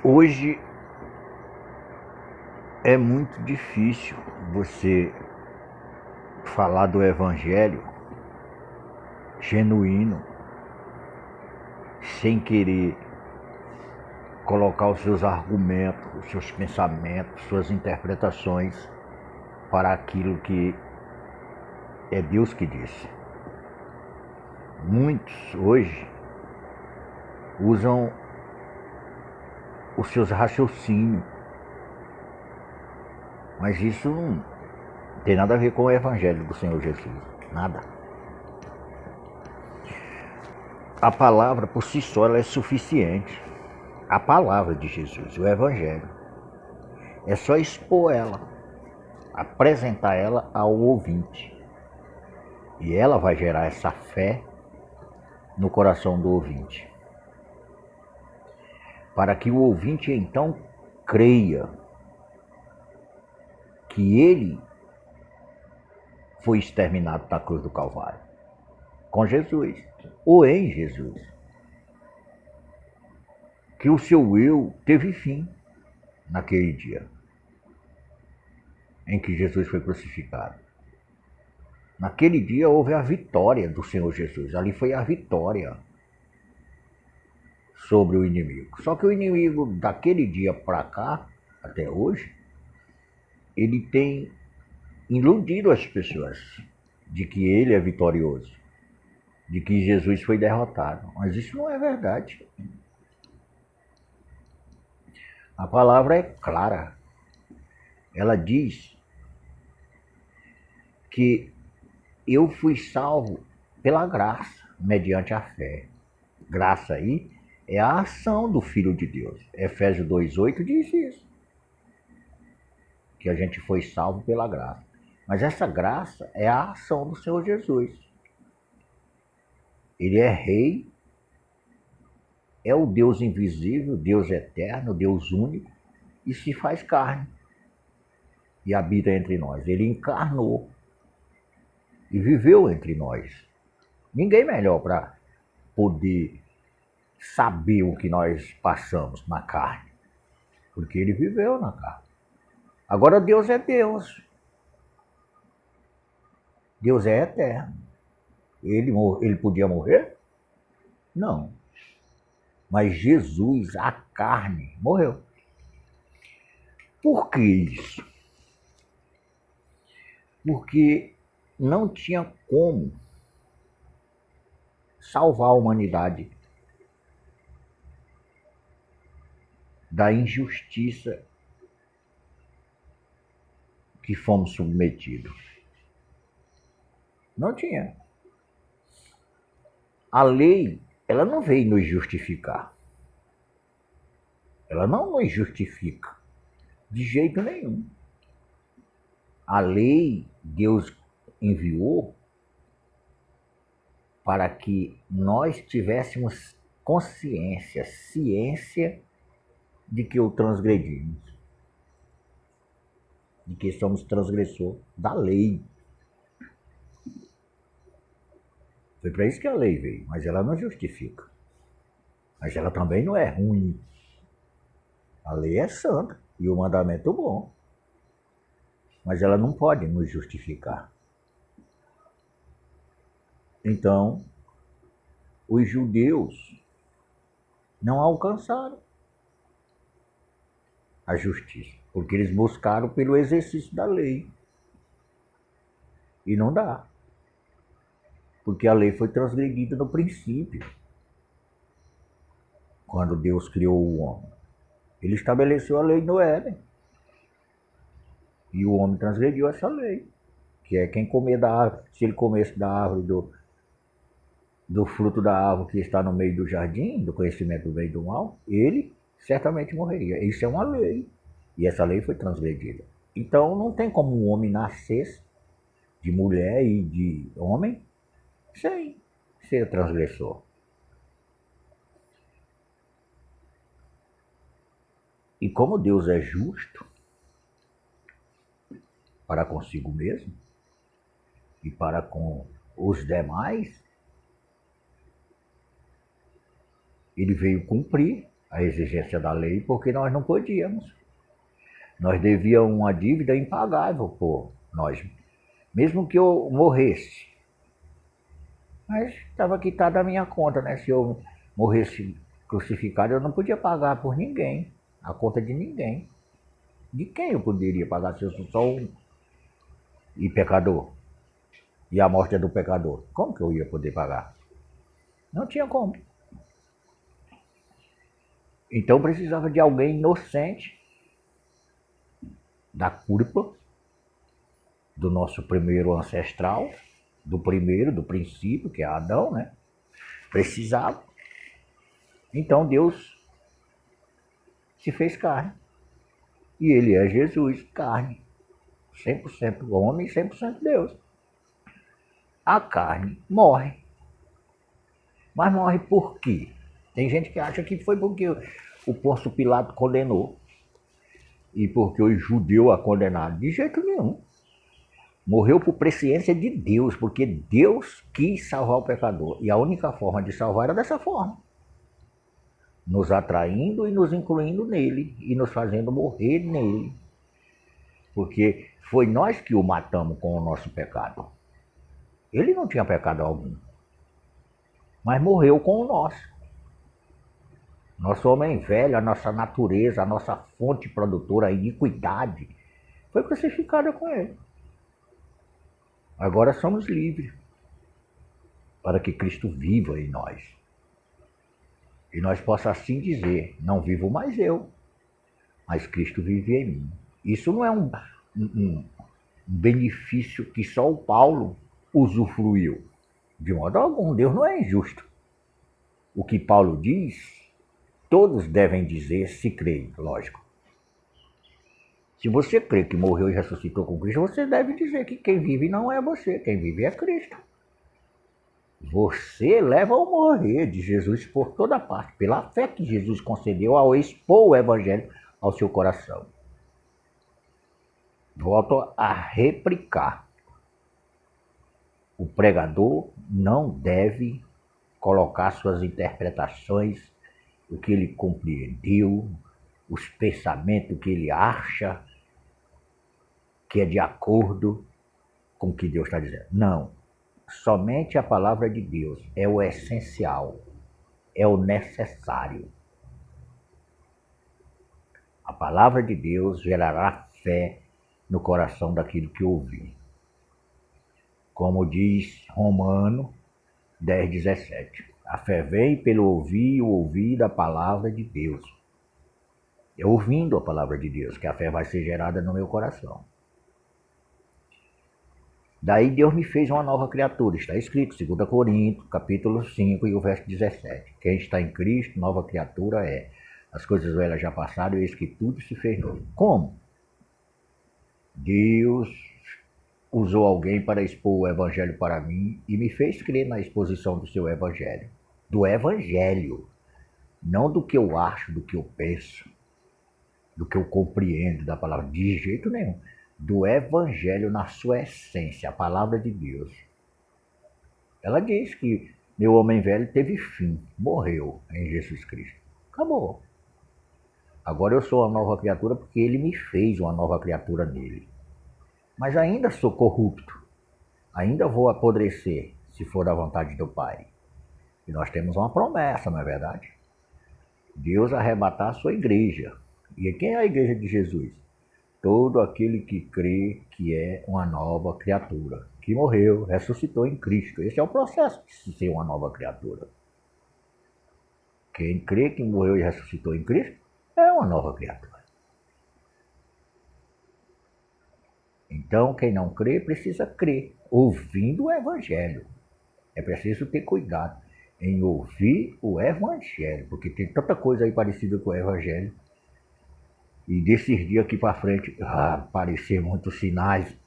Hoje é muito difícil você falar do evangelho genuíno sem querer colocar os seus argumentos, os seus pensamentos, suas interpretações para aquilo que é Deus que disse. Muitos hoje usam os seus raciocínios, mas isso não tem nada a ver com o evangelho do Senhor Jesus, nada. A palavra por si só ela é suficiente. A palavra de Jesus, o evangelho. É só expor ela, apresentar ela ao ouvinte. E ela vai gerar essa fé no coração do ouvinte. Para que o ouvinte então creia que ele foi exterminado na cruz do Calvário, com Jesus, ou em Jesus. Que o seu eu teve fim naquele dia em que Jesus foi crucificado. Naquele dia houve a vitória do Senhor Jesus. Ali foi a vitória sobre o inimigo. Só que o inimigo daquele dia para cá, até hoje, ele tem iludido as pessoas de que ele é vitorioso, de que Jesus foi derrotado. Mas isso não é verdade. A palavra é clara. Ela diz que eu fui salvo pela graça, mediante a fé. Graça aí é a ação do Filho de Deus. Efésios 2,8 diz isso. Que a gente foi salvo pela graça. Mas essa graça é a ação do Senhor Jesus. Ele é rei, é o Deus invisível, Deus eterno, Deus único, e se faz carne. E habita entre nós. Ele encarnou e viveu entre nós. Ninguém melhor para poder saber o que nós passamos na carne, porque ele viveu na carne. Agora Deus é Deus. Deus é eterno. Ele podia morrer? Não. Mas Jesus, a carne, morreu. Por que isso? Porque não tinha como salvar a humanidade da injustiça que fomos submetidos. Não tinha. A lei, ela não veio nos justificar. Ela não nos justifica de jeito nenhum. A lei Deus enviou para que nós tivéssemos consciência, ciência de que o transgredimos, de que somos transgressor da lei. Foi para isso que a lei veio, mas ela não justifica. Mas ela também não é ruim. A lei é santa e o mandamento bom. Mas ela não pode nos justificar. Então, os judeus não alcançaram a justiça, porque eles buscaram pelo exercício da lei. E não dá. Porque a lei foi transgredida no princípio. Quando Deus criou o homem. Ele estabeleceu a lei no Éden. E o homem transgrediu essa lei. Que é quem comer da árvore, se ele comesse da árvore do fruto da árvore que está no meio do jardim, do conhecimento do bem e do mal, ele certamente morreria. Isso é uma lei. E essa lei foi transgredida. Então não tem como um homem nascer de mulher e de homem sem ser transgressor. E como Deus é justo para consigo mesmo e para com os demais, ele veio cumprir a exigência da lei, porque nós não podíamos. Nós devíamos uma dívida impagável por nós, mesmo que eu morresse. Mas estava quitada a minha conta, né? Se eu morresse crucificado, eu não podia pagar por ninguém, a conta de ninguém. De quem eu poderia pagar se eu sou só um e pecador? E a morte é do pecador. Como que eu ia poder pagar? Não tinha como. Então precisava de alguém inocente da culpa do nosso primeiro ancestral, do princípio, que é Adão, né? Precisava. Então Deus se fez carne. E ele é Jesus, carne. 100% homem e 100% Deus. A carne morre. Mas morre por quê? Tem gente que acha que foi porque o Pôncio Pilato condenou e porque os judeus a condenaram. De jeito nenhum. Morreu por presciência de Deus, porque Deus quis salvar o pecador. E a única forma de salvar era dessa forma. Nos atraindo e nos incluindo nele e nos fazendo morrer nele. Porque foi nós que o matamos com o nosso pecado. Ele não tinha pecado algum, mas morreu com o nosso. Nosso homem velho, a nossa natureza, a nossa fonte produtora, a iniquidade, foi crucificada com ele. Agora somos livres para que Cristo viva em nós. E nós possamos assim dizer, não vivo mais eu, mas Cristo vive em mim. Isso não é um benefício que só o Paulo usufruiu. De modo algum, Deus não é injusto. O que Paulo diz, todos devem dizer se creem, lógico. Se você crê que morreu e ressuscitou com Cristo, você deve dizer que quem vive não é você, quem vive é Cristo. Você leva ao morrer de Jesus por toda parte, pela fé que Jesus concedeu ao expor o Evangelho ao seu coração. Volto a replicar. O pregador não deve colocar suas interpretações, o que ele compreendeu, os pensamentos que ele acha que é de acordo com o que Deus está dizendo. Não. Somente a palavra de Deus é o essencial, é o necessário. A palavra de Deus gerará fé no coração daquilo que ouvir. Como diz Romano 10:17. A fé vem pelo ouvir e o ouvir da palavra de Deus. É ouvindo a palavra de Deus que a fé vai ser gerada no meu coração. Daí Deus me fez uma nova criatura. Está escrito, 2 Coríntios, capítulo 5 e o verso 17. Quem está em Cristo, nova criatura é. As coisas velhas já passaram e eis que tudo se fez novo. Como? Deus usou alguém para expor o evangelho para mim e me fez crer na exposição do seu evangelho. Do evangelho. Não do que eu acho, do que eu penso, do que eu compreendo da palavra. De jeito nenhum. Do evangelho na sua essência, a palavra de Deus. Ela diz que meu homem velho teve fim, morreu em Jesus Cristo. Acabou. Agora eu sou uma nova criatura porque ele me fez uma nova criatura nele. Mas ainda sou corrupto. Ainda vou apodrecer, se for da vontade do Pai. E nós temos uma promessa, não é verdade? Deus arrebatar a sua igreja. E quem é a igreja de Jesus? Todo aquele que crê que é uma nova criatura, que morreu, ressuscitou em Cristo. Esse é o processo de ser uma nova criatura. Quem crê que morreu e ressuscitou em Cristo é uma nova criatura. Então, quem não crê precisa crer, ouvindo o Evangelho. É preciso ter cuidado em ouvir o Evangelho, porque tem tanta coisa aí parecida com o Evangelho. E desses dias aqui para frente, aparecer muitos sinais